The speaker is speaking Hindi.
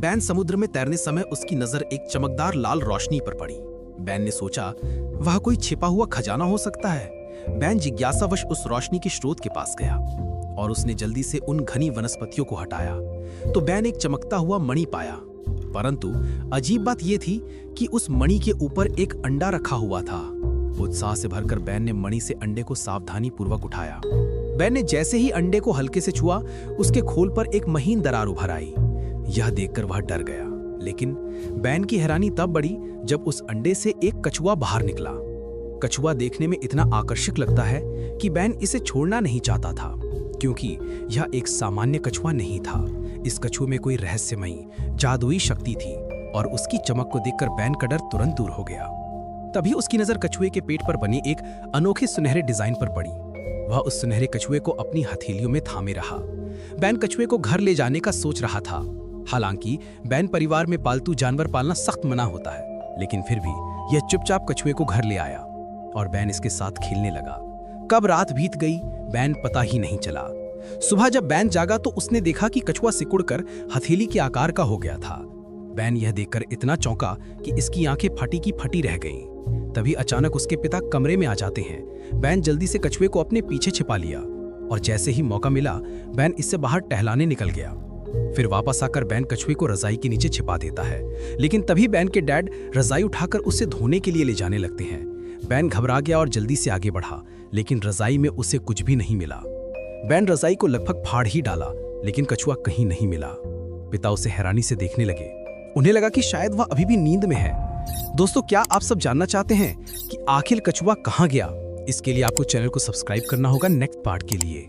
बैन समुद्र में तैरने समय उसकी नजर एक चमकदार लाल रोशनी पर पड़ी। बैन ने सोचा वह कोई छिपा हुआ खजाना हो सकता है। बैन जिज्ञासावश उस रोशनी के स्रोत के पास गया और उसने जल्दी से उन घनी वनस्पतियों को हटाया तो बैन एक चमकता हुआ मणि पाया। परंतु अजीब बात यह थी कि उस मणि के ऊपर एक अंडा रखा हुआ था। उत्साह से भरकर बैन ने मणि से अंडे को सावधानी पूर्वक उठाया। बैन ने जैसे ही अंडे को हल्के से छुआ, उसके खोल पर एक महीन दरार उभर आई। यह देखकर वह डर गया, लेकिन बैन की हैरानी तब बढ़ी जब उस अंडे से एक कछुआ बाहर निकला। कछुआ देखने में इतना आकर्षक लगता है कि बैन इसे छोड़ना नहीं चाहता था, क्योंकि यह एक सामान्य कछुआ नहीं था। इस कछुए में कोई रहस्यमयी जादुई शक्ति थी और उसकी चमक को देखकर बैन का डर तुरंत दूर हो गया। तभी उसकी नजर कछुए के पेट पर बने एक अनोखे सुनहरे डिजाइन पर पड़ी। वह उस सुनहरे कछुए को अपनी हथेलियों में थामे रहा। बैन कछुए को घर ले जाने का सोच रहा था। हालांकि बैन परिवार में पालतू जानवर पालना सख्त मना होता है, लेकिन फिर भी यह चुपचाप कछुए को घर ले आया और बैन इसके साथ खेलने लगा। कब रात बीत गई बैन पता ही नहीं चला। सुबह जब बैन जागा तो उसने देखा कि कछुआ सिकुड़कर हथेली के आकार का हो गया था। बैन यह देखकर इतना चौंका कि इसकी आंखें फटी की फटी रह गईं। तभी अचानक उसके पिता कमरे में आ जाते हैं। बैन जल्दी से कछुए को अपने पीछे छिपा लिया और जैसे ही मौका मिला बैन इससे बाहर टहलाने निकल गया। फिर वापस आकर बैन कछुए को रजाई के नीचे छिपा देता है, लेकिन तभी बैन के डैड रजाई उठाकर उसे धोने के लिए ले जाने लगते हैं। बैन घबरा गया और जल्दी से आगे बढ़ा, लेकिन रजाई में उसे कुछ भी नहीं मिला। बैन रजाई को लगभग फाड़ ही डाला, लेकिन कछुआ कहीं नहीं मिला। पिता उसे हैरानी से देखने लगे। उन्हें लगा कि शायद वह अभी भी नींद में है। दोस्तों, क्या आप सब जानना चाहते हैं कि आखिर कछुआ कहाँ गया? इसके लिए आपको चैनल को सब्सक्राइब करना होगा नेक्स्ट पार्ट के लिए।